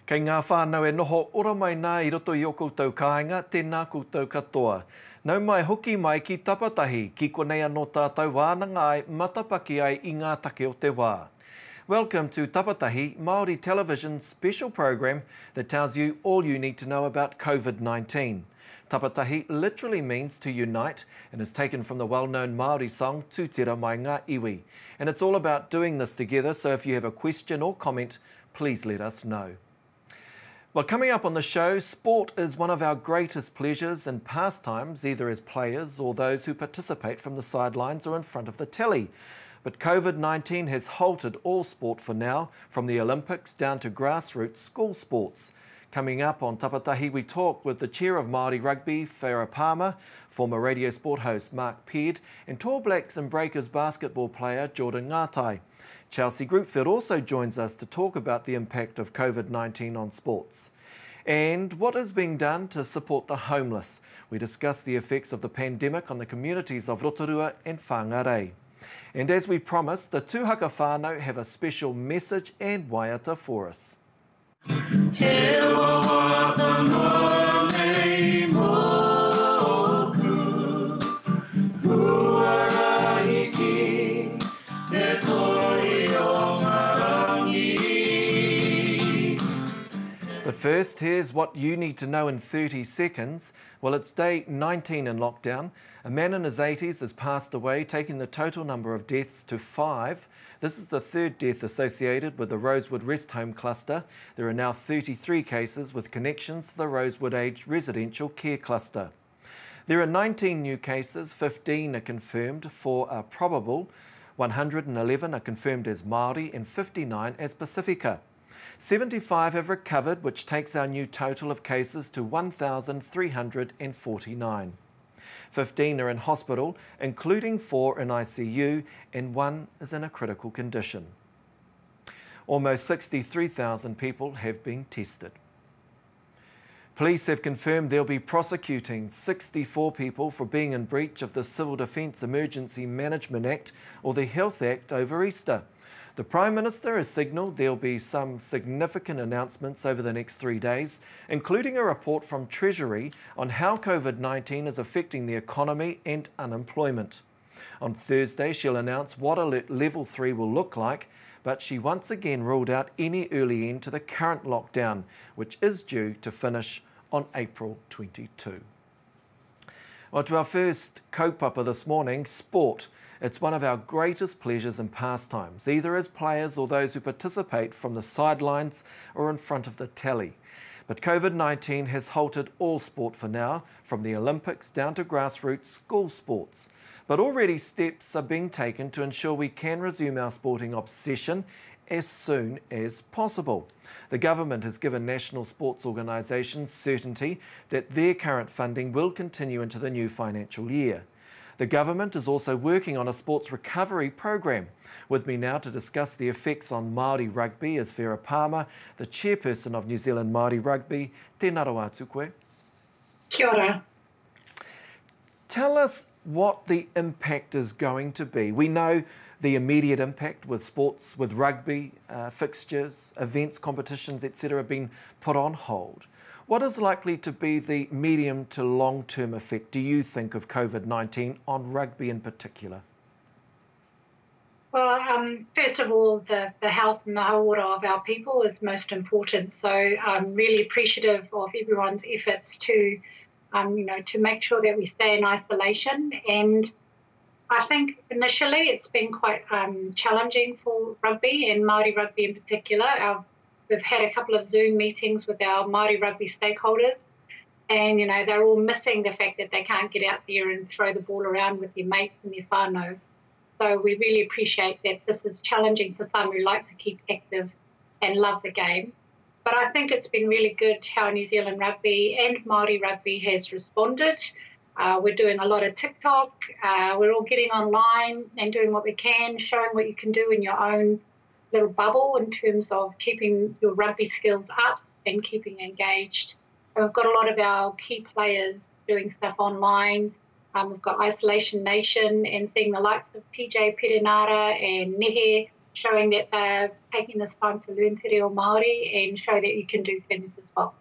Kei ngā whānau e noho ora mai nā I roto I o koutou kāinga, tēnā koutou katoa. Nau mai hoki mai ki Tapatahi, ki konei anō tātou wānanga ai matapakihia ai I ngā take o te wā. Welcome to Tapatahi, Māori Television's special program that tells you all you need to know about COVID-19. Tapatahi literally means to unite and is taken from the well-known Māori song Tūtera mai ngā iwi. And it's all about doing this together, so if you have a question or comment, please let us know. Well, coming up on the show, sport is one of our greatest pleasures and pastimes, either as players or those who participate from the sidelines or in front of the telly. But COVID-19 has halted all sport for now, from the Olympics down to grassroots school sports. Coming up on Tapatahi, we talk with the chair of Māori Rugby, Whaira Palmer, former radio sport host Mark Peard, and Tall Blacks and Breakers basketball player Jordan Ngātai. Chelsea Groupfield also joins us to talk about the impact of COVID-19 on sports. And what is being done to support the homeless? We discuss the effects of the pandemic on the communities of Rotorua and Whangarei. And as we promised, the tūhaka whānau have a special message and waiata for us. But first, here's what you need to know in 30 seconds. Well, it's day 19 in lockdown. A man in his 80s has passed away, taking the total number of deaths to 5. This is the third death associated with the Rosewood Rest Home cluster. There are now 33 cases with connections to the Rosewood Aged Residential Care cluster. There are 19 new cases, 15 are confirmed, 4 are probable, 111 are confirmed as Māori and 59 as Pacifica. 75 have recovered, which takes our new total of cases to 1,349. 15 are in hospital, including 4 in ICU, and 1 is in a critical condition. Almost 63,000 people have been tested. Police have confirmed they'll be prosecuting 64 people for being in breach of the Civil Defence Emergency Management Act or the Health Act over Easter. The Prime Minister has signalled there'll be some significant announcements over the next 3 days, including a report from Treasury on how COVID-19 is affecting the economy and unemployment. On Thursday, she'll announce what Alert Level 3 will look like, but she once again ruled out any early end to the current lockdown, which is due to finish on April 22. Well, to our first kaupapa this morning, sport. It's one of our greatest pleasures and pastimes, either as players or those who participate from the sidelines or in front of the telly. But COVID-19 has halted all sport for now, from the Olympics down to grassroots school sports. But already steps are being taken to ensure we can resume our sporting obsession as soon as possible. The government has given national sports organisations certainty that their current funding will continue into the new financial year. The government is also working on a sports recovery program. With me now to discuss the effects on Māori rugby is Whaira Palmer, the chairperson of New Zealand Māori Rugby. Tēnā roa atu koe. Kia ora. Tell us what the impact is going to be. We know the immediate impact with sports, with rugby, fixtures, events, competitions, etc. have been put on hold. What is likely to be the medium to long-term effect, do you think, of COVID-19 on rugby in particular? Well, first of all, the health and the auroa of our people is most important. So I'm really appreciative of everyone's efforts to, to make sure that we stay in isolation. And I think initially it's been quite challenging for rugby and Māori rugby in particular. We've had a couple of Zoom meetings with our Māori rugby stakeholders, and they're all missing the fact that they can't get out there and throw the ball around with their mates and their whānau. So we really appreciate that this is challenging for some who like to keep active and love the game. But I think it's been really good how New Zealand Rugby and Māori Rugby has responded. We're doing a lot of TikTok. We're all getting online and doing what we can, showing what you can do in your own little bubble in terms of keeping your rugby skills up and keeping engaged. And we've got a lot of our key players doing stuff online. We've got Isolation Nation and seeing the likes of TJ Perenara and Nehe showing that they're taking this time to learn te reo Māori and show that you can do things as well.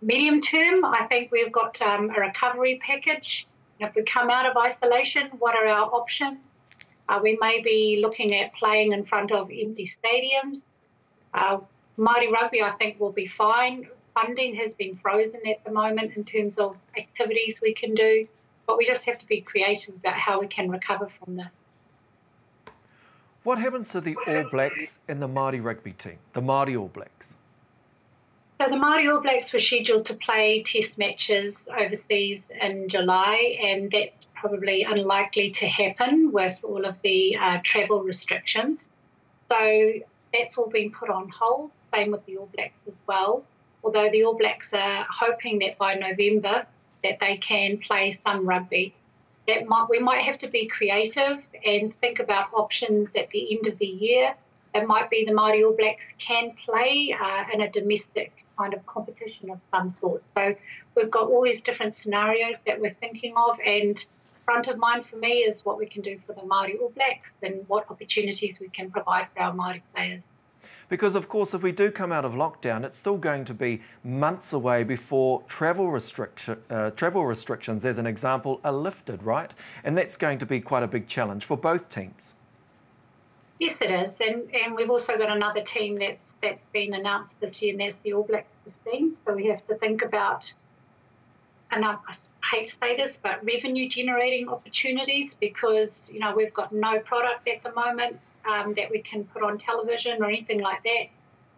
Medium term, I think we've got a recovery package. If we come out of isolation, what are our options? We may be looking at playing in front of empty stadiums. Māori rugby, I think, will be fine. Funding has been frozen at the moment in terms of activities we can do, but we just have to be creative about how we can recover from this. What happens to the All Blacks and the Māori rugby team, the Māori All Blacks? So the Māori All Blacks were scheduled to play test matches overseas in July, and that's probably unlikely to happen with all of the travel restrictions. So that's all been put on hold, same with the All Blacks as well, although the All Blacks are hoping that by November that they can play some rugby. We might have to be creative and think about options at the end of the year. It might be the Māori All Blacks can play in a domestic kind of competition of some sort. So we've got all these different scenarios that we're thinking of, and front of mind for me is what we can do for the Māori All Blacks and what opportunities we can provide for our Māori players. Because, of course, if we do come out of lockdown, it's still going to be months away before travel restrictions, as an example, are lifted, right? And that's going to be quite a big challenge for both teams. Yes, it is. And we've also got another team that's been announced this year, and that's the All Blacks 15. So we have to think about, and I hate to say this, but revenue generating opportunities, because, you know, we've got no product at the moment that we can put on television or anything like that.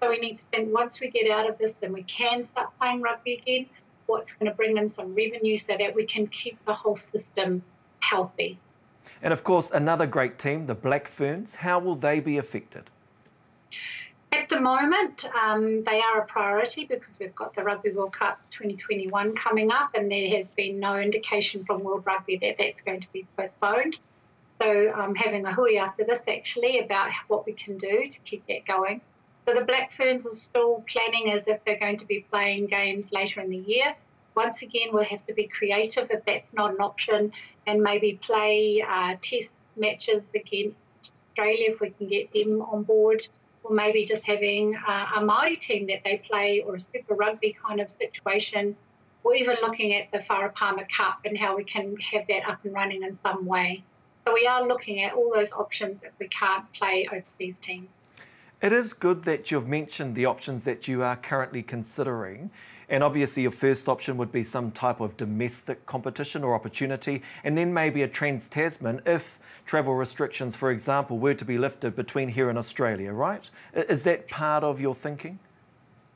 So we need to think, once we get out of this, then we can start playing rugby again, what's going to bring in some revenue so that we can keep the whole system healthy. And of course, another great team, the Black Ferns, how will they be affected? At the moment, they are a priority because we've got the Rugby World Cup 2021 coming up, and there has been no indication from World Rugby that that's going to be postponed. So I'm having a hui after this actually about what we can do to keep that going. So the Black Ferns are still planning as if they're going to be playing games later in the year. Once again, we'll have to be creative if that's not an option, and maybe play test matches against Australia if we can get them on board, or maybe just having a Māori team that they play, or a Super Rugby kind of situation, or even looking at the Wharapama Cup and how we can have that up and running in some way. So we are looking at all those options if we can't play overseas teams. It is good that you've mentioned the options that you are currently considering. And obviously your first option would be some type of domestic competition or opportunity, and then maybe a Trans-Tasman if travel restrictions, for example, were to be lifted between here and Australia, right? Is that part of your thinking?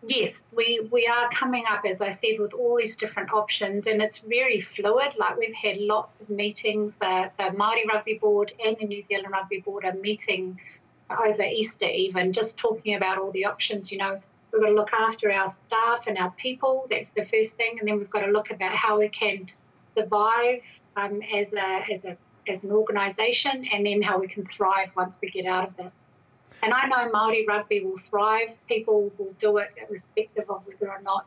Yes, we are coming up, as I said, with all these different options, and it's very fluid. Like, we've had lots of meetings. The Māori Rugby Board and the New Zealand Rugby Board are meeting over Easter even, just talking about all the options. You know, we've got to look after our staff and our people. That's the first thing. And then we've got to look about how we can survive as an organisation, and then how we can thrive once we get out of this. And I know Māori rugby will thrive. People will do it irrespective of whether or not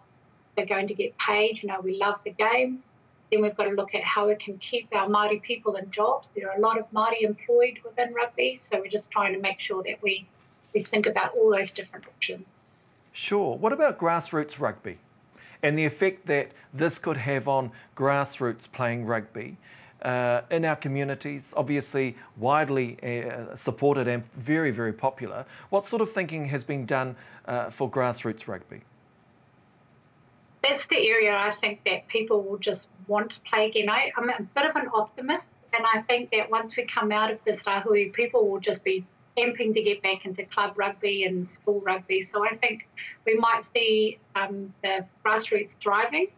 they're going to get paid. You know, we love the game. Then we've got to look at how we can keep our Māori people in jobs. There are a lot of Māori employed within rugby, so we're just trying to make sure that we think about all those different options. Sure. What about grassroots rugby and the effect that this could have on grassroots playing rugby in our communities? Obviously widely supported and very, very popular. What sort of thinking has been done for grassroots rugby? That's the area I think that people will just want to play again. I'm a bit of an optimist, and I think that once we come out of this rahui, people will just be amping to get back into club rugby and school rugby. So I think we might see the grassroots thriving.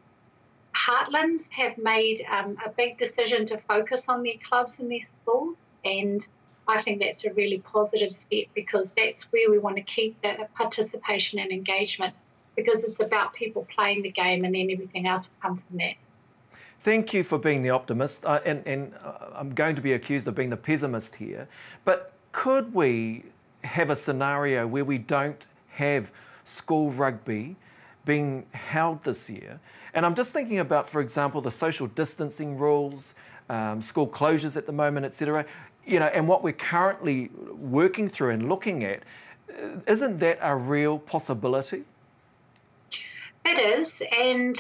Heartlands have made a big decision to focus on their clubs and their schools, and I think that's a really positive step, because that's where we want to keep the participation and engagement, because it's about people playing the game, and then everything else will come from that. Thank you for being the optimist, and I'm going to be accused of being the pessimist here, but could we have a scenario where we don't have school rugby being held this year? And I'm just thinking about, for example, the social distancing rules, school closures at the moment, etc. you know, and what we're currently working through and looking at, isn't that a real possibility? It is, and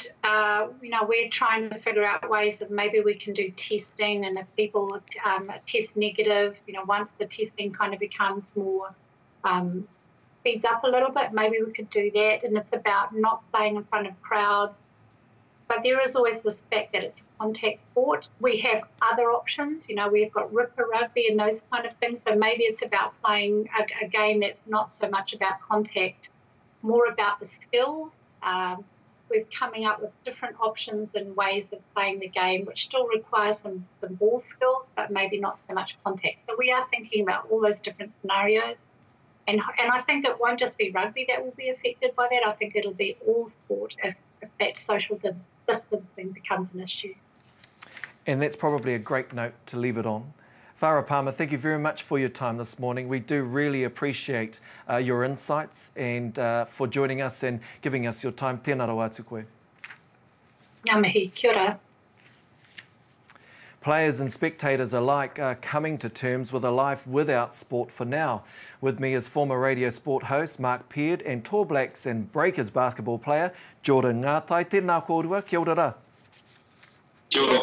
you know, we're trying to figure out ways that maybe we can do testing, and if people test negative, you know, once the testing kind of becomes more speeds up a little bit, maybe we could do that. And it's about not playing in front of crowds. But there is always this fact that it's a contact sport. We have other options, you know, we've got ripper rugby and those kind of things. So maybe it's about playing a game that's not so much about contact, more about the skills. We're coming up with different options and ways of playing the game, which still requires some ball skills, but maybe not so much contact. So we are thinking about all those different scenarios. And I think it won't just be rugby that will be affected by that. I think it'll be all sport if that social distancing becomes an issue. And that's probably a great note to leave it on. Whara Palmer, thank you very much for your time this morning. We do really appreciate your insights and for joining us and giving us your time. Tēnā rau atu koe. Ngā mihi, kia ora. Players and spectators alike are coming to terms with a life without sport for now. With me is former radio sport host Mark Peard and Tall Blacks and Breakers basketball player Jordan Ngātai. Tēnā kōrua, kia ora. Kia ora.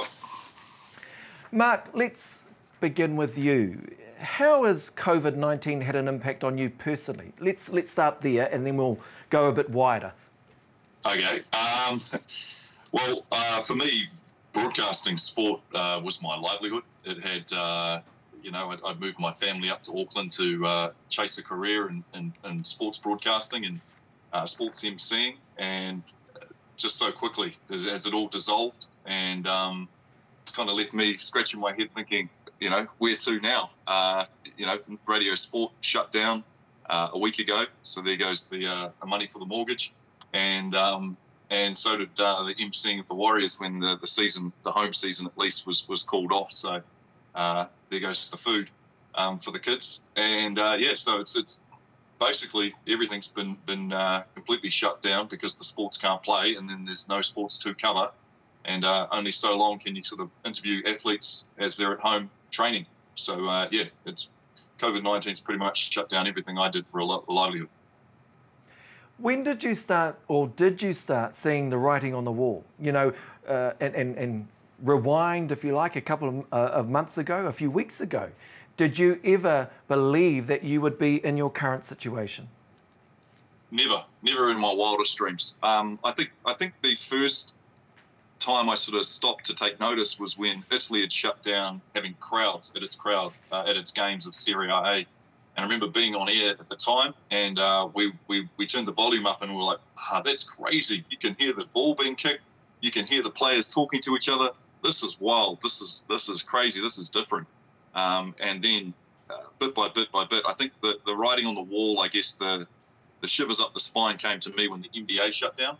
Mark, let's begin with you. How has COVID-19 had an impact on you personally? Let's start there and then we'll go a bit wider. Okay. Well, for me, broadcasting sport was my livelihood. It had, you know, I'd moved my family up to Auckland to chase a career in sports broadcasting and sports emceeing, and just so quickly as it all dissolved, and it's kind of left me scratching my head thinking, you know, where to now? You know, radio sport shut down a week ago, so there goes the money for the mortgage, and so did the emceeing of the Warriors when the season, the home season at least, was called off. So there goes the food for the kids, and yeah, so it's basically everything's been completely shut down because the sports can't play, and then there's no sports to cover. And only so long can you sort of interview athletes as they're at home training. So, yeah, it's COVID-19's pretty much shut down everything I did for a livelihood. When did you start, or did you start seeing the writing on the wall? You know, and rewind, if you like, a couple of months ago, a few weeks ago. Did you ever believe that you would be in your current situation? Never in my wildest dreams. I think the first time I sort of stopped to take notice was when Italy had shut down having crowds at its games of Serie A. And I remember being on air at the time, and we turned the volume up, and we were like, that's crazy. You can hear the ball being kicked. You can hear the players talking to each other. This is wild. This is crazy. This is different. And then bit by bit, I think the writing on the wall, I guess the shivers up the spine came to me when the NBA shut down.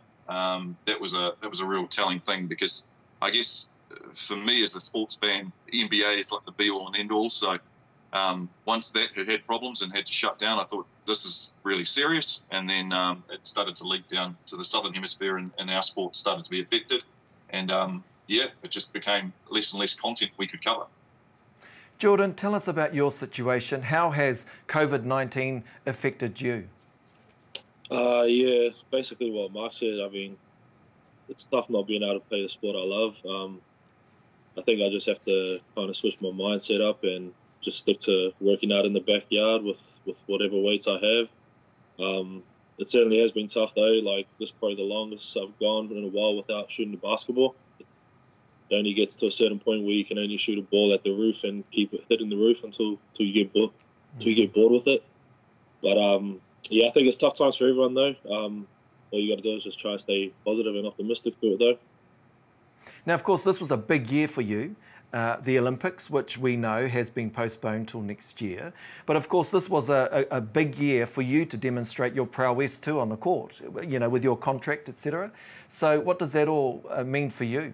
That was a real telling thing, because I guess for me as a sports fan, the NBA is like the be all and end all. So once that had problems and had to shut down, I thought this is really serious. And then it started to leak down to the southern hemisphere, and our sport started to be affected. And yeah, it just became less and less content we could cover. Jordan, tell us about your situation. How has COVID-19 affected you? Yeah, basically what Mark said. I mean, it's tough not being able to play the sport I love. I think I just have to kind of switch my mindset up and just stick to working out in the backyard with whatever weights I have. It certainly has been tough though. Like, this is probably the longest I've gone in a while without shooting a basketball. It only gets to a certain point where you can only shoot a ball at the roof and keep it hitting the roof until you get bored with it. But yeah, I think it's tough times for everyone though. All you got to do is just try and stay positive and optimistic through it though. Now, of course, this was a big year for you. The Olympics, which we know has been postponed till next year. But of course, this was a big year for you to demonstrate your prowess too on the court, you know, with your contract, etc. So what does that all mean for you?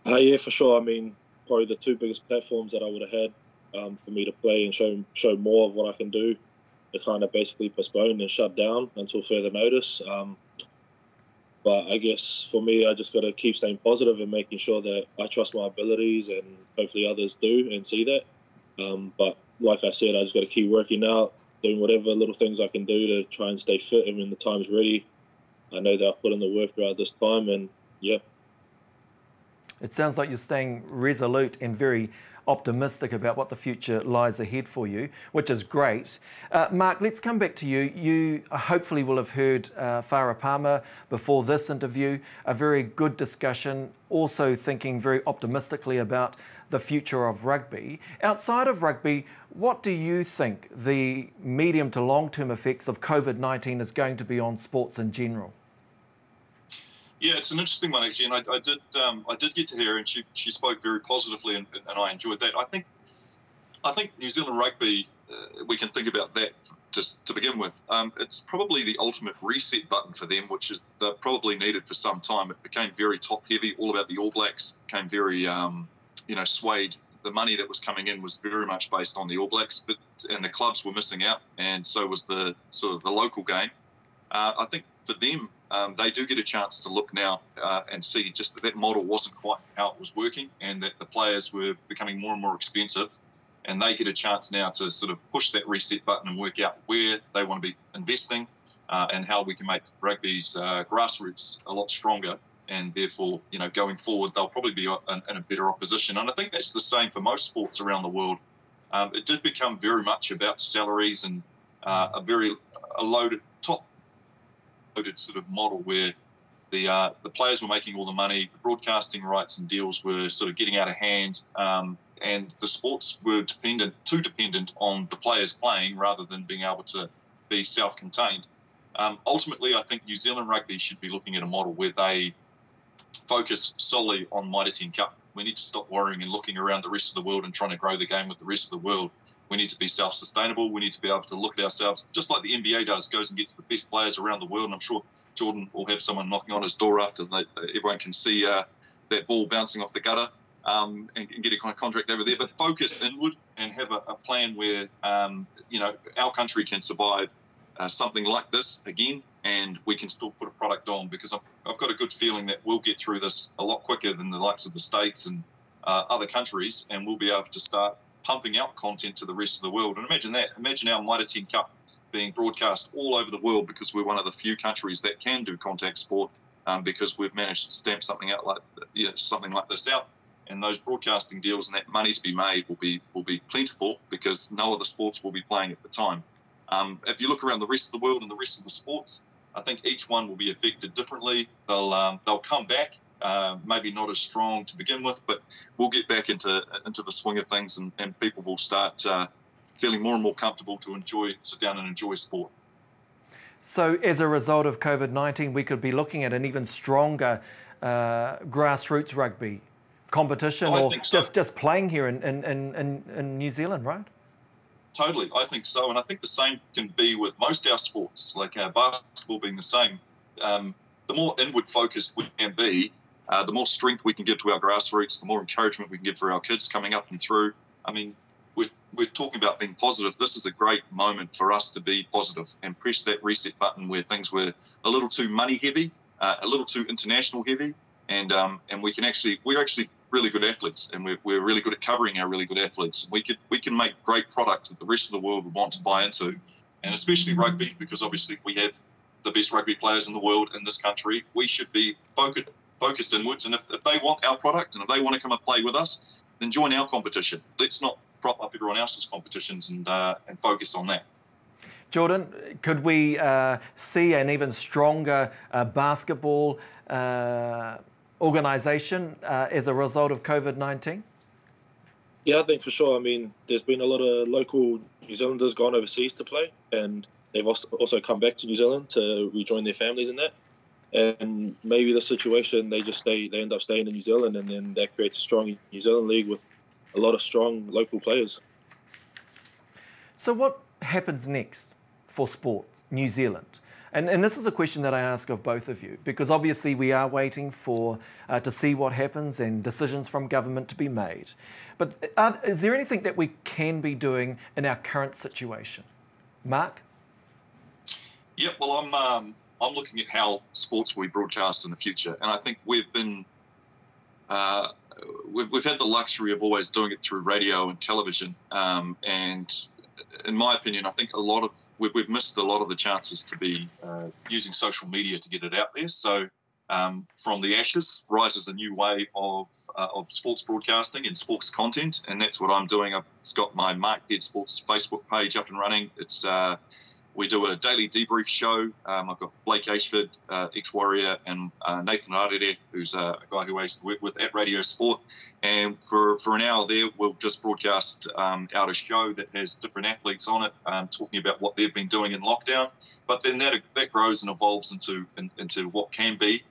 Yeah, for sure. I mean, probably the two biggest platforms that I would have had for me to play and show more of what I can do, are kind of basically postponed and shut down until further notice. But I guess for me, I just got to keep staying positive and making sure that I trust my abilities, and hopefully others do and see that. But like I said, I just got to keep working out, doing whatever little things I can do to try and stay fit. And when the time's ready, I know that I've put in the work throughout this time, and yeah. It sounds like you're staying resolute and very optimistic about what the future lies ahead for you, which is great. Mark, let's come back to you. You hopefully will have heard Whara Pāma before this interview, a very good discussion, also thinking very optimistically about the future of rugby. Outside of rugby, what do you think the medium to long-term effects of COVID-19 is going to be on sports in general? Yeah, it's an interesting one actually, and I did get to hear, and she spoke very positively, and I enjoyed that. I think New Zealand rugby, we can think about that just to begin with. It's probably the ultimate reset button for them, which is probably needed for some time. It became very top heavy, all about the All Blacks. Became very swayed. The money that was coming in was very much based on the All Blacks, and the clubs were missing out, and so was the sort of the local game. I think for them, they do get a chance to look now and see just that model wasn't quite how it was working, and that the players were becoming more and more expensive, and they get a chance now to sort of push that reset button and work out where they want to be investing and how we can make rugby's grassroots a lot stronger, and therefore, going forward, they'll probably be in a better opposition. And I think that's the same for most sports around the world. It did become very much about salaries and a loaded sort of model where the players were making all the money, the broadcasting rights and deals were sort of getting out of hand, and the sports were too dependent on the players playing rather than being able to be self-contained. Ultimately, I think New Zealand rugby should be looking at a model where they focus solely on Mitre 10 Cup. We need to stop worrying and looking around the rest of the world and trying to grow the game with the rest of the world. We need to be self-sustainable. We need to be able to look at ourselves, just like the NBA does, goes and gets the best players around the world. And I'm sure Jordan will have someone knocking on his door after everyone can see that ball bouncing off the gutter and get a kind of contract over there. But focus inward and have a plan where, our country can survive something like this again, and we can still put a product on, because I've got a good feeling that we'll get through this a lot quicker than the likes of the States and other countries, and we'll be able to start pumping out content to the rest of the world. And imagine that. Imagine our Mitre 10 Cup being broadcast all over the world, because we're one of the few countries that can do contact sport, because we've managed to stamp something like this out. And those broadcasting deals and that money to be made will be plentiful, because no other sports will be playing at the time. If you look around the rest of the world and the rest of the sports, I think each one will be affected differently. They'll come back. Maybe not as strong to begin with, but we'll get back into the swing of things, and people will start feeling more and more comfortable to sit down and enjoy sport. So as a result of COVID-19, we could be looking at an even stronger grassroots rugby competition, or just playing here in New Zealand, right? Totally, I think so, and I think the same can be with most our sports, like our basketball being the same. The more inward focused we can be, the more strength we can give to our grassroots, the more encouragement we can give for our kids coming up and through. I mean, we're talking about being positive. This is a great moment for us to be positive and press that reset button where things were a little too money heavy, a little too international heavy, and we're actually really good athletes, and we're really good at covering our really good athletes. We can make great product that the rest of the world would want to buy into, and especially rugby, because obviously we have the best rugby players in the world in this country. We should be focused inwards, and if they want our product and if they want to come and play with us, then join our competition. Let's not prop up everyone else's competitions and focus on that. Jordan, could we see an even stronger basketball organisation as a result of COVID-19? Yeah, I think for sure. I mean, there's been a lot of local New Zealanders gone overseas to play, and they've also come back to New Zealand to rejoin their families in that. And maybe the situation, they end up staying in New Zealand, and then that creates a strong New Zealand league with a lot of strong local players. So what happens next for sport, New Zealand? And this is a question that I ask of both of you, because obviously we are waiting to see what happens and decisions from government to be made. But is there anything that we can be doing in our current situation? Mark? Yeah, well, I'm looking at how sports will be broadcast in the future, and I think we've been we've had the luxury of always doing it through radio and television, and in my opinion, I think we've missed a lot of the chances to be using social media to get it out there. So from the ashes rises a new way of sports broadcasting and sports content, and that's what I'm doing. I've got my Mark Dead Sports Facebook page up and running. It's we do a daily debrief show. I've got Blake Ashford, ex-Warrior, and Nathan Arere, who's a guy who I used to work with at Radio Sport. And for an hour there, we'll just broadcast out a show that has different athletes on it, talking about what they've been doing in lockdown. But then that grows and evolves into what can be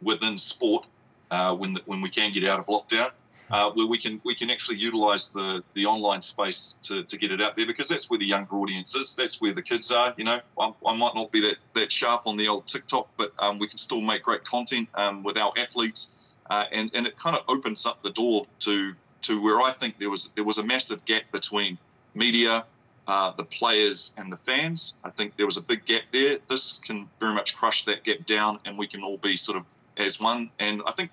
within sport when we can get out of lockdown. Where we can actually utilise the online space to get it out there, because that's where the younger audience is. That's where the kids are. You know, I might not be that sharp on the old TikTok, but we can still make great content with our athletes, and it kind of opens up the door to where I think there was a massive gap between media, the players, and the fans. I think there was a big gap there. This can very much crush that gap down, and we can all be sort of as one. And I think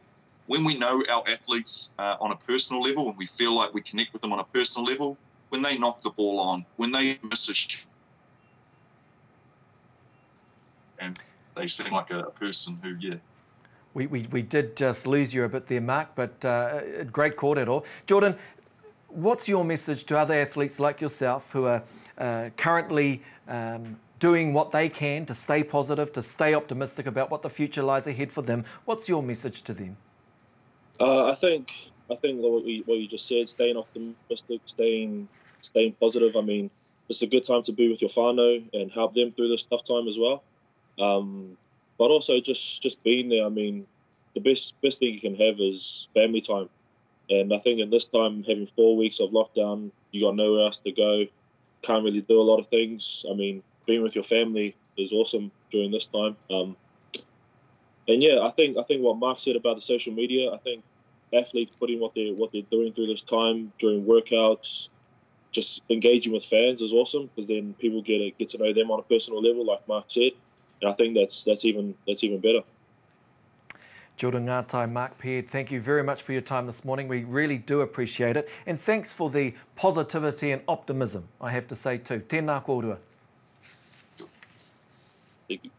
when we know our athletes on a personal level, and we feel like we connect with them on a personal level, when they knock the ball on, when they miss a shot, and they seem like a person who, yeah. We did just lose you a bit there, Mark, but great kōrero. Jordan, what's your message to other athletes like yourself who are currently doing what they can to stay positive, to stay optimistic about what the future lies ahead for them? What's your message to them? I think what you just said, staying optimistic, staying positive. I mean, it's a good time to be with your whānau and help them through this tough time as well. But also just being there. I mean, the best thing you can have is family time. And I think in this time, having 4 weeks of lockdown, you got nowhere else to go, can't really do a lot of things. I mean, being with your family is awesome during this time. And yeah, I think what Mark said about the social media, I think athletes putting what they're doing through this time during workouts, just engaging with fans is awesome, because then people get to know them on a personal level, like Mark said. And I think that's even better. Jordan Ngātai, Mark Peard, thank you very much for your time this morning. We really do appreciate it. And thanks for the positivity and optimism, I have to say too. Tēnā kōrua. Thank you.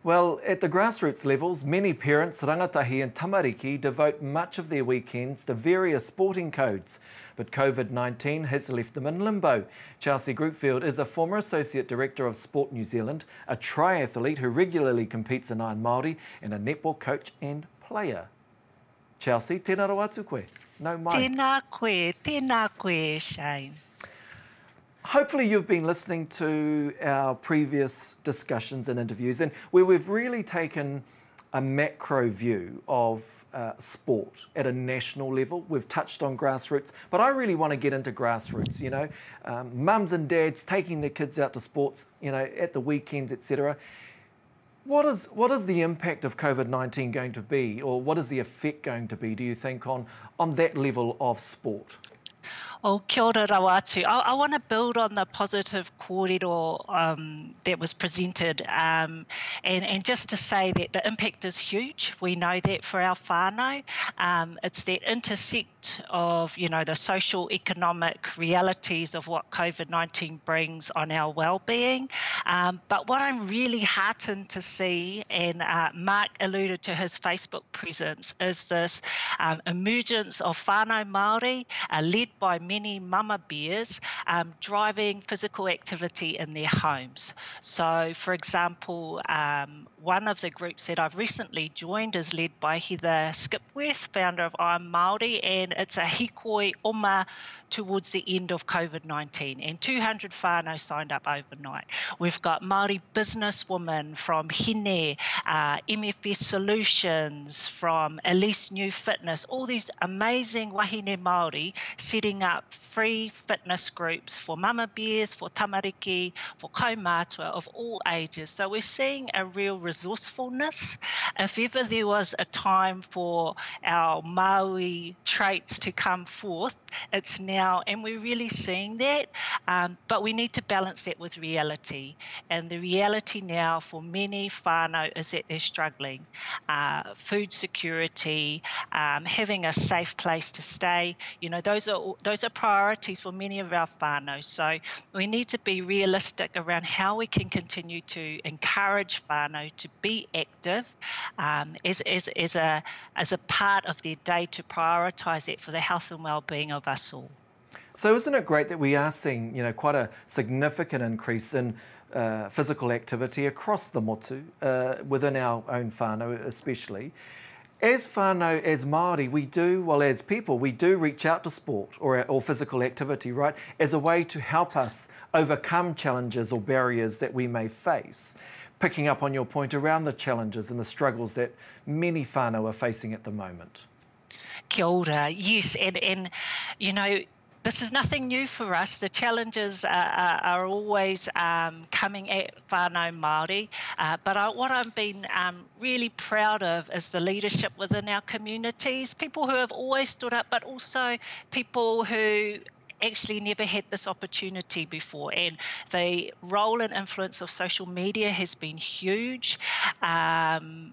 Well, at the grassroots levels, many parents, rangatahi and tamariki, devote much of their weekends to various sporting codes. But COVID-19 has left them in limbo. Chelsea Groupfield is a former Associate Director of Sport New Zealand, a triathlete who regularly competes in Iron Māori, and a netball coach and player. Chelsea, tēnā rau atu koe. No mai. Tēnā koe, Shane. Hopefully you've been listening to our previous discussions and interviews, and where we've really taken a macro view of sport at a national level. We've touched on grassroots, but I really want to get into grassroots, you know, mums and dads taking their kids out to sports, you know, at the weekends, etc. What is the impact of COVID-19 going to be, or what is the effect going to be, do you think, on that level of sport? Oh, kia ora rawatu. I want to build on the positive kōrero that was presented, and just to say that the impact is huge. We know that for our whānau. It's that intersect of, you know, the social economic realities of what COVID-19 brings on our well-being. But what I'm really heartened to see, and Mark alluded to his Facebook presence, is this emergence of whānau Māori led by many mama bears driving physical activity in their homes. So, for example, one of the groups that I've recently joined is led by Heather Skipworth, founder of I'm Māori, and it's a hikoi oma towards the end of COVID-19, and 200 whānau signed up overnight. We've got Māori businesswomen from Hine, MFS Solutions, from Elise New Fitness, all these amazing wahine Māori setting up free fitness groups for mama bears, for tamariki, for kaumātua of all ages. So we're seeing a real resourcefulness. If ever there was a time for our Maui traits to come forth, It's now, and we're really seeing that, but we need to balance that with reality. And the reality now for many whānau is that they're struggling. Food security, having a safe place to stay, those are priorities for many of our whānau. So we need to be realistic around how we can continue to encourage whānau to be active as a part of their day, to prioritise it for the health and well-being of us all. So isn't it great that we are seeing, quite a significant increase in physical activity across the motu, within our own whānau especially. As whānau, as Māori, as people, we do reach out to sport or physical activity, right, as a way to help us overcome challenges or barriers that we may face. Picking up on your point around the challenges and the struggles that many whānau are facing at the moment. Kia ora, yes, and this is nothing new for us. The challenges are always coming at whānau Māori, but what I've been really proud of is the leadership within our communities, people who have always stood up, but also people who actually never had this opportunity before. And the role and influence of social media has been huge, and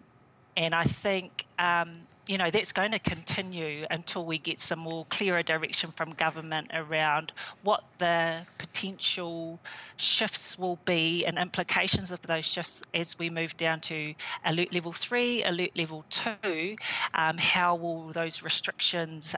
I think that's going to continue until we get some more clearer direction from government around what the potential shifts will be and implications of those shifts as we move down to alert level 3, alert level 2. How will those restrictions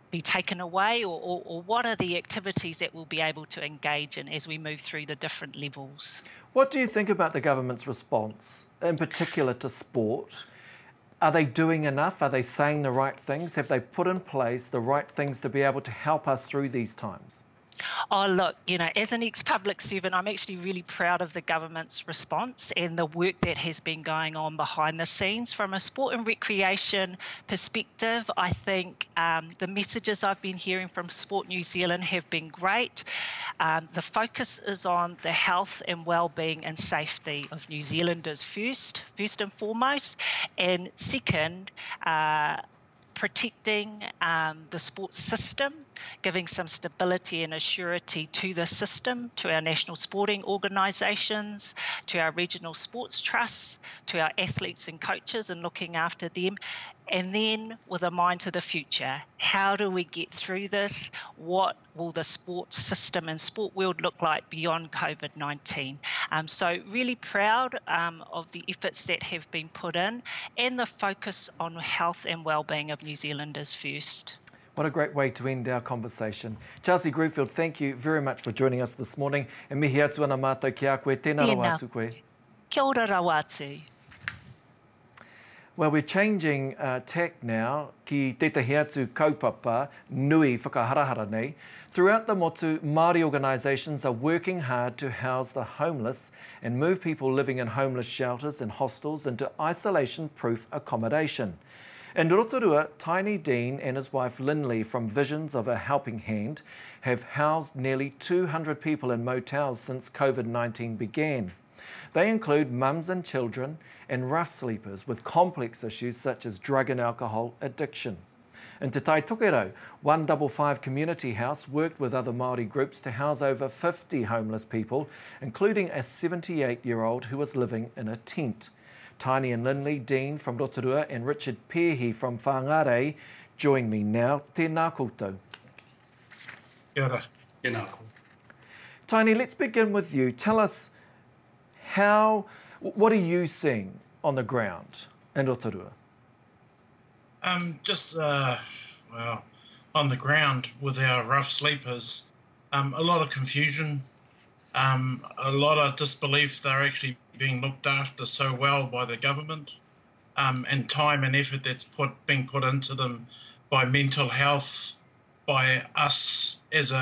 be taken away, or what are the activities that we'll be able to engage in as we move through the different levels? What do you think about the government's response, in particular to sport? Are they doing enough? Are they saying the right things? Have they put in place the right things to be able to help us through these times? Oh, look, as an ex-public servant, I'm actually really proud of the government's response and the work that has been going on behind the scenes. From a sport and recreation perspective, I think the messages I've been hearing from Sport New Zealand have been great. The focus is on the health and well-being and safety of New Zealanders first and foremost, and second, protecting the sports system, giving some stability and assurity to the system, to our national sporting organisations, to our regional sports trusts, to our athletes and coaches, and looking after them. And then with a mind to the future, how do we get through this? What will the sports system and sport world look like beyond COVID-19? So really proud of the efforts that have been put in and the focus on health and well-being of New Zealanders first. What a great way to end our conversation. Chelsea Greenfield, thank you very much for joining us this morning. E mihi atu ana mātou ki a koe, tēnā rawa atu koe. Kia ora rawa atu. Well, we're changing tack now ki tētahi atu kaupapa nui whakaharahara nei. Throughout the motu, Māori organisations are working hard to house the homeless and move people living in homeless shelters and hostels into isolation-proof accommodation. In Rotorua, Tiny Dean and his wife Lindley from Visions of a Helping Hand have housed nearly 200 people in motels since COVID-19 began. They include mums and children and rough sleepers with complex issues such as drug and alcohol addiction. In Te Tai Tokero, 155 Community House worked with other Māori groups to house over 50 homeless people, including a 78-year-old who was living in a tent. Tiny and Lindley, Dean from Rotorua and Richard Pehi from Whangare join me now. Tēnā koutou. Kia ora. Tēnā. Tiny, let's begin with you. Tell us what are you seeing on the ground in Rotorua? Well, on the ground with our rough sleepers, a lot of confusion, a lot of disbelief they're actually being looked after so well by the government, and time and effort that's being put into them by mental health, by us as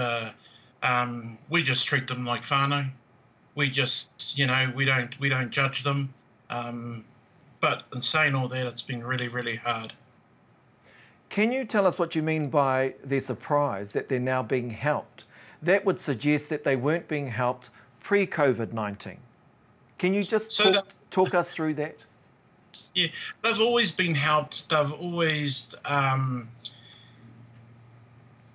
we just treat them like whānau. We just, we don't judge them. But in saying all that, it's been really, really hard. Can you tell us what you mean by their surprise that they're now being helped? That would suggest that they weren't being helped pre-COVID-19. Can you just talk us through that? Yeah, they've always been helped. They've always,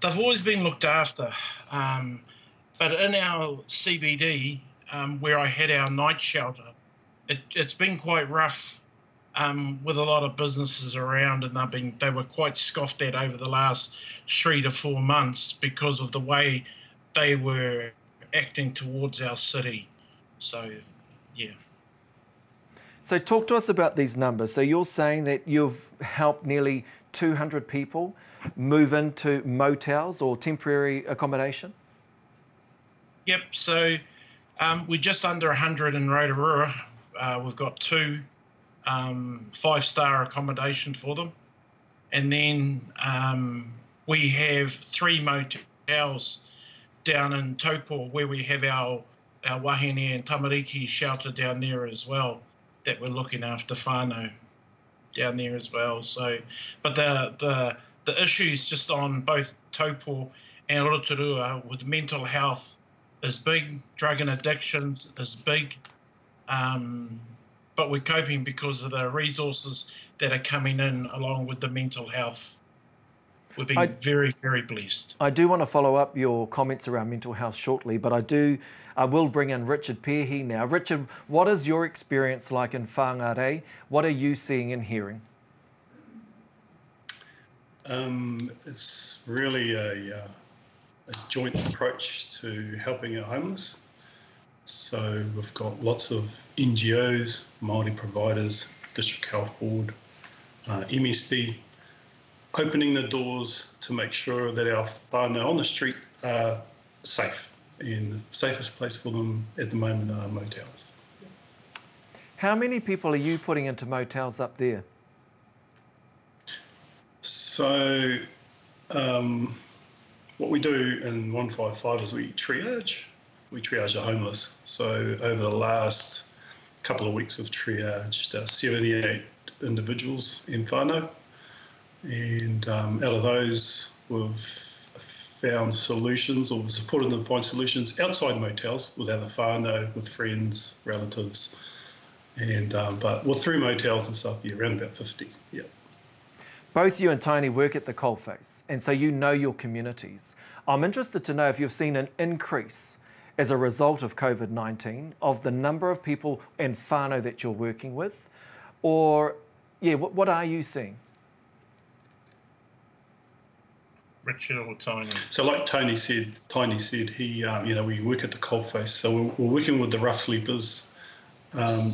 they've always been looked after. But in our CBD, where I had our night shelter, it's been quite rough with a lot of businesses around, and they were quite scoffed at over the last 3 to 4 months because of the way they were acting towards our city. So, yeah. So talk to us about these numbers. So you're saying that you've helped nearly 200 people move into motels or temporary accommodation? Yep, so we're just under 100 in Rotorua. We've got 2 5-star accommodation for them. And then we have 3 motels down in Taupo where we have our wahine and tamariki shelter down there as well, that we're looking after whānau down there as well. So, but the issues just on both Taupo and Rotorua with mental health is big, drug and addictions is big, but we're coping because of the resources that are coming in along with the mental health. We've been very, very blessed. I do want to follow up your comments around mental health shortly, but I will bring in Richard Pehi now. Richard, what is your experience like in whangārei? What are you seeing and hearing? It's really a joint approach to helping our homeless. So we've got lots of NGOs, Māori providers, District Health Board, MSD, opening the doors to make sure that our whānau on the street are safe. And the safest place for them at the moment are motels. How many people are you putting into motels up there? So what we do in 155 is we triage the homeless. So over the last couple of weeks we've triaged 78 individuals in whānau, and out of those we've found solutions, or supported them find solutions outside motels with other whānau, with friends, relatives, and but through motels and stuff, yeah, around about 50, yeah. Both you and Taini work at the coalface, and so you know your communities. I'm interested to know if you've seen an increase as a result of COVID-19 of the number of people and whānau that you're working with, or, yeah, what are you seeing? Richard or Taini? So like Taini said, he, you know, we work at the coalface, so we're working with the rough sleepers.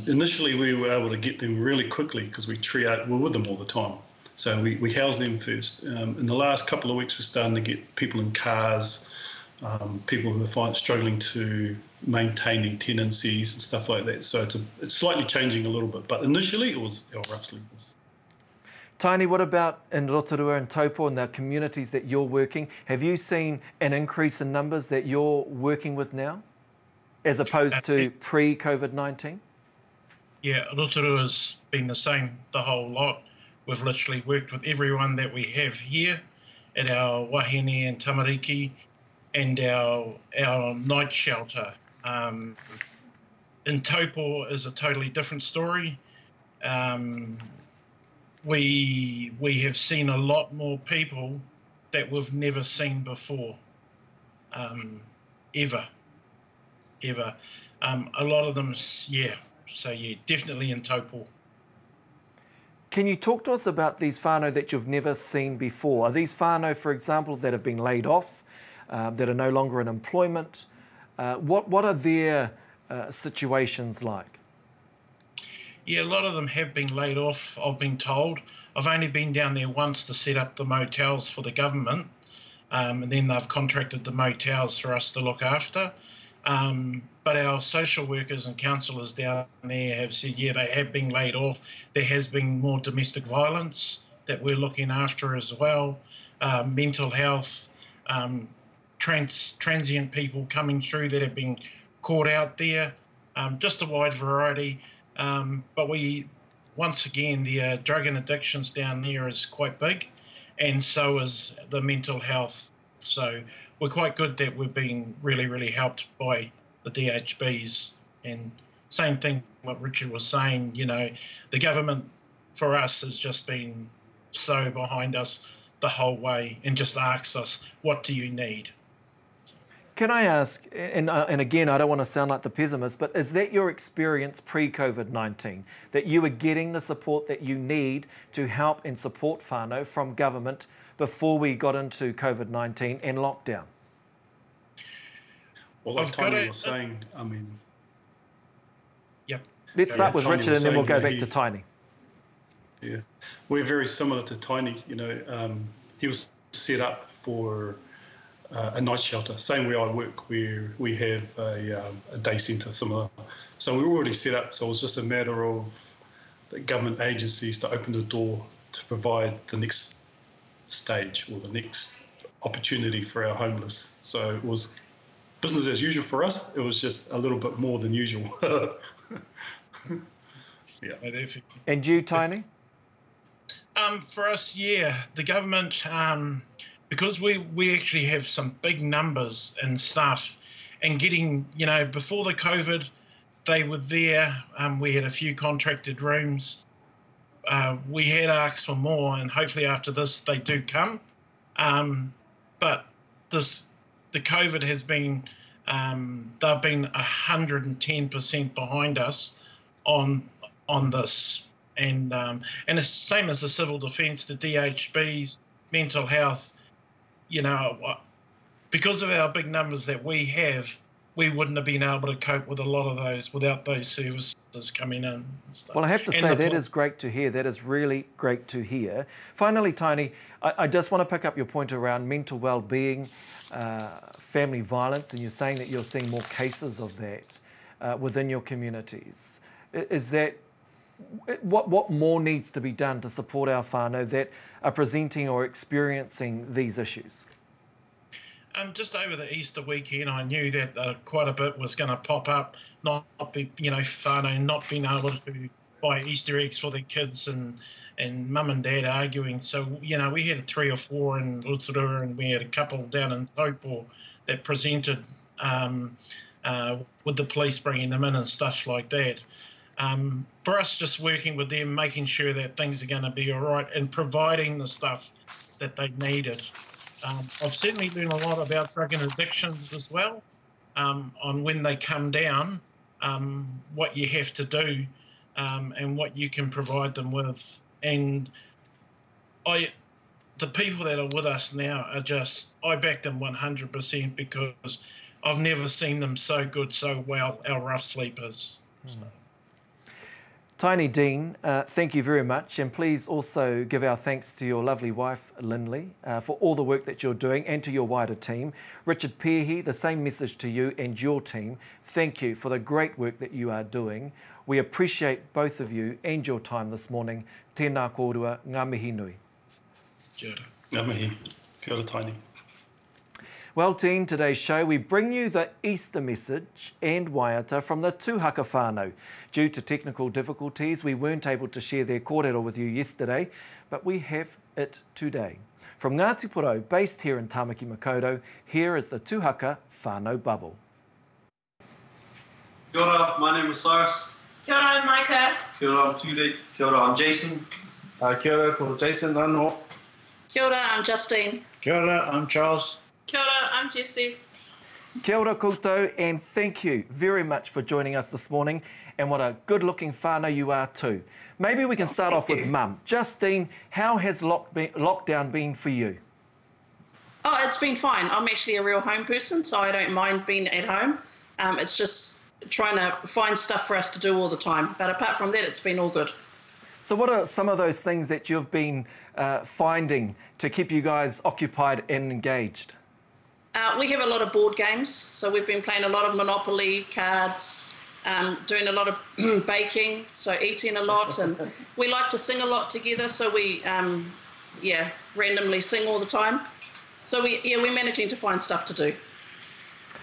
Initially, we were able to get them really quickly because we're with them all the time. So we house them first. In the last couple of weeks, we're starting to get people in cars, people who are struggling to maintain their tenancies and stuff like that. So it's slightly changing a little bit. But initially, it was our rough sleepers. Taini, what about in Rotorua and Taupo and the communities that you're working? Have you seen an increase in numbers that you're working with now, as opposed to pre-COVID-19? Yeah, Rotorua's been the same, the whole lot. We've literally worked with everyone that we have here at our wahine and tamariki and our night shelter. In Taupo is a totally different story. We have seen a lot more people that we've never seen before, ever. A lot of them, yeah. So yeah, definitely in Taupo. Can you talk to us about these whānau that you've never seen before? Are these whānau, for example, that have been laid off, that are no longer in employment? What are their situations like? Yeah, a lot of them have been laid off, I've been told. I've only been down there once to set up the motels for the government, and then they've contracted the motels for us to look after. But our social workers and counsellors down there have said, yeah, they have been laid off. There has been more domestic violence that we're looking after as well, mental health, transient people coming through that have been caught out there, just a wide variety. But once again, the drug and addictions down there is quite big, and so is the mental health. So we're quite good that we've been really, really helped by the DHBs. And same thing what Richard was saying, you know, the government for us has just been so behind us. the whole way and just asks us, what do you need? Can I ask, and again, I don't want to sound like the pessimist, but is that your experience pre-COVID-19, that you were getting the support that you need to help and support whānau from government before we got into COVID-19 and lockdown? Well, like Tiny was saying, I mean... Yep. Let's start with Tiny Richard and then we'll go back to Tiny. Yeah, we're very similar to Tiny. You know, he was set up for a night shelter, same way I work, where we have a day centre similar. So we were already set up, so it was just a matter of the government agencies to open the door to provide the next stage or the next opportunity for our homeless. So it was business as usual for us. It was just a little bit more than usual. Yeah. And you, Tiny? For us, yeah, the government, because we actually have some big numbers and stuff, and getting, you know, before the COVID, they were there. We had a few contracted rooms. We had asked for more, and hopefully after this they do come. But the COVID has been, they've been 110% behind us on this, and it's the same as the civil defence, the DHBs, mental health. You know, because of our big numbers that we have, we wouldn't have been able to cope with a lot of those without those services coming in and stuff. Well, I have to say that is great to hear. That is really great to hear. Finally, Tiny, I just want to pick up your point around mental well-being, family violence, and you're saying that you're seeing more cases of that within your communities. Is that what more needs to be done to support our whānau that are presenting or experiencing these issues? Just over the Easter weekend, I knew that quite a bit was going to pop up. Not be, you know, whānau not being able to buy Easter eggs for their kids, and mum and dad arguing. So, you know, we had 3 or 4 in Rotorua, and we had a couple down in Taupo that presented with the police bringing them in and stuff like that. For us, just working with them, making sure that things are going to be all right, and providing the stuff that they needed. I've certainly learned a lot about drug and addictions as well, on when they come down, what you have to do, and what you can provide them with. And the people that are with us now are just, I back them 100% because I've never seen them so good, so well, our rough sleepers. So. Tiny Dean, thank you very much, and please also give our thanks to your lovely wife, Lindley, for all the work that you're doing, and to your wider team. Richard Peahy, the same message to you and your team. Thank you for the great work that you are doing. We appreciate both of you and your time this morning. Tēnā kōrua, ngā mihi nui. Kia ora. Ngā mihi. Kia ora, Tiny. Well, team, today's show, we bring you the Easter message and waiata from the tūhaka whānau. Due to technical difficulties, we weren't able to share their kōrero with you yesterday, but we have it today. From Ngāti Porou, based here in Tāmaki Makaurau, here is the tūhaka whānau bubble. Kia ora, my name is Cyrus. Kia ora, I'm Micah. Kia ora, I'm Tude. Kia ora, I'm Jason. Kia ora, ko Jason anō. Kia ora, I'm Justine. Kia ora, I'm Charles. Kia ora, I'm Jessie. Kia ora koutou, and thank you very much for joining us this morning, and what a good-looking whānau you are too. Maybe we can start off with Mum. Justine, how has lockdown been for you? Oh, it's been fine. I'm actually a real home person, so I don't mind being at home. It's just trying to find stuff for us to do all the time. But apart from that, it's been all good. So what are some of those things that you've been finding to keep you guys occupied and engaged? We have a lot of board games, so we've been playing a lot of Monopoly, cards, doing a lot of baking, so eating a lot, and we like to sing a lot together, so we, randomly sing all the time. So we're managing to find stuff to do.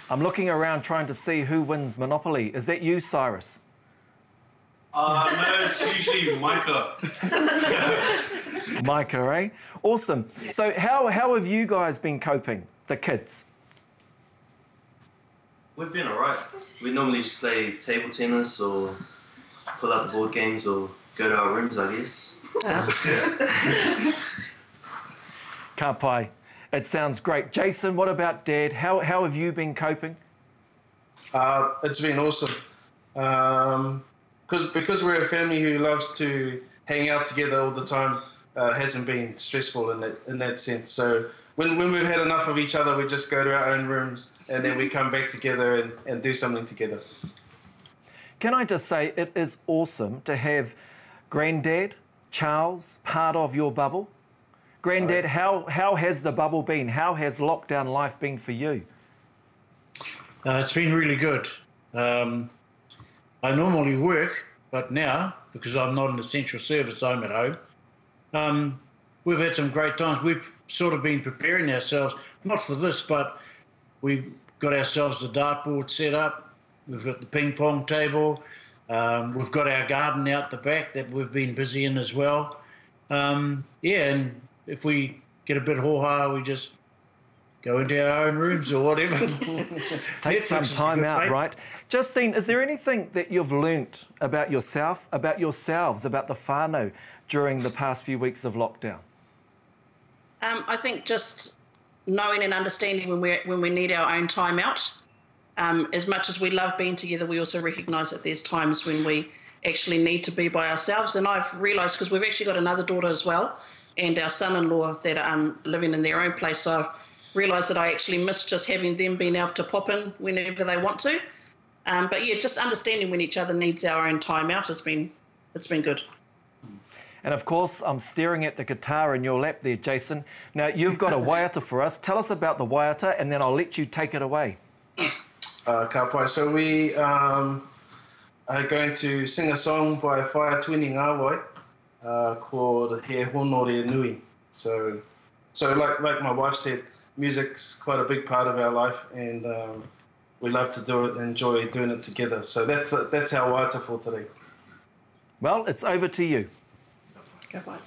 I'm looking around trying to see who wins Monopoly. Is that you, Cyrus? No, it's usually Micah. Micah, eh? Awesome. So how have you guys been coping, the kids? We've been all right. We normally just play table tennis or pull out the board games or go to our rooms, I guess. Ka pai. It sounds great. Jason, what about Dad? How have you been coping? It's been awesome. Because we're a family who loves to hang out together all the time, hasn't been stressful in that sense. So when we've had enough of each other, we just go to our own rooms and then we come back together and do something together. Can I just say it is awesome to have Granddad, Charles, part of your bubble? Granddad, how has the bubble been? How has lockdown life been for you? It's been really good. I normally work, but now, because I'm not an essential service, I'm at home. We've had some great times. We've sort of been preparing ourselves, not for this, but we've got ourselves the dartboard set up. We've got the ping pong table. We've got our garden out the back that we've been busy in as well. And if we get a bit hōhā, we just go into our own rooms or whatever. Take some time out, right? Justine, is there anything that you've learnt about yourself, about yourselves, about the whānau during the past few weeks of lockdown? I think just knowing and understanding when we need our own time out. As much as we love being together, we also recognise that there's times when we actually need to be by ourselves. And I've realised, because we've actually got another daughter as well, and our son-in-law that are living in their own place, so I've realised that I actually miss just having them being able to pop in whenever they want to. But yeah, just understanding when each other needs our own time out it's been good. And of course, I'm staring at the guitar in your lap there, Jason. Now, you've got a waiata for us. Tell us about the waiata, and then I'll let you take it away. Ka pai. So we are going to sing a song by Whai Twini Ngāwai called He Honore Nui. So like my wife said, music's quite a big part of our life, and we love to do it and enjoy doing it together. So that's our waiata for today. Well, it's over to you. Go bye.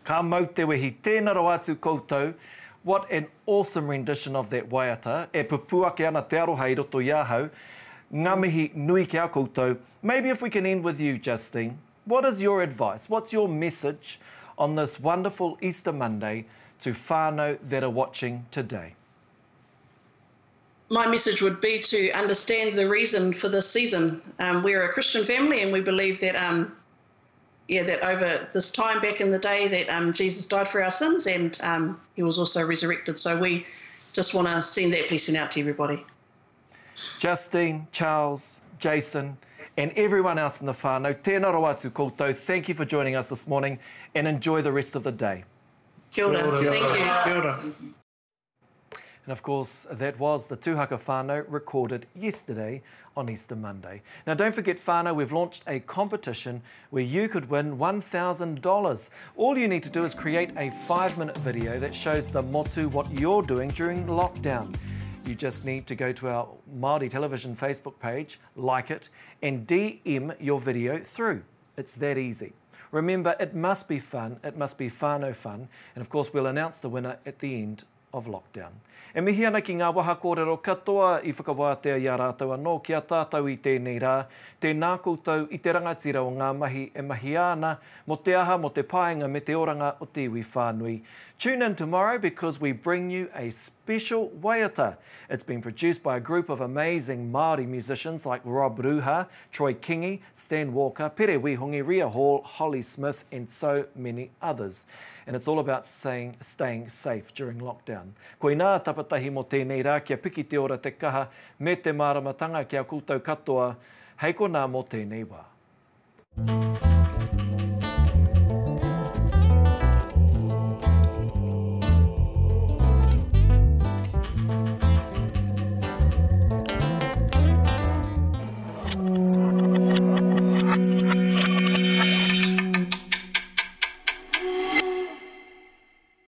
Ka mau te wehi, tēnā rau atu koutou. What an awesome rendition of that waiata. E pupuake ana te aroha I roto i ahau. Ngā mihi nui ki a koutou. Maybe if we can end with you, Justine. What is your advice? What's your message on this wonderful Easter Monday to whānau that are watching today? My message would be to understand the reason for this season. We're a Christian family, and we believe that that over this time back in the day that Jesus died for our sins, and he was also resurrected. So we just want to send that blessing out to everybody. Justine, Charles, Jason, And everyone else in the whānau, tēnā rau atu koutou. Thank you for joining us this morning and enjoy the rest of the day. Kia ora. Thank you. Kia ora. And of course, that was the Tūhaka Whānau recorded yesterday on Easter Monday. Now, don't forget, whānau, we've launched a competition where you could win $1,000. All you need to do is create a 5-minute video that shows the motu what you're doing during lockdown. You just need to go to our Māori Television Facebook page, like it, and DM your video through. It's that easy. Remember, it must be fun, it must be whānau fun, and of course we'll announce the winner at the end of lockdown. E mihi ana ki ngā waha kōrero katoa I whakawātea i a rātou anō ki a tātou I tēnei rā, tēnā koutou I te rangatira o ngā mahi e mahi ana, mo te aha, mo te pānga me te oranga o te iwi whānui. Tune in tomorrow because we bring you a special waiata. It's been produced by a group of amazing Māori musicians like Rob Ruha, Troy Kingi, Stan Walker, Pere Wihongi, Ria Hall, Holly Smith and so many others. And it's all about staying safe during lockdown. Koe nā tapatahi mo tēnei rā kia piki te ora te kaha me te māramatanga kia koutou katoa. Hei ko nā mo tēnei wā.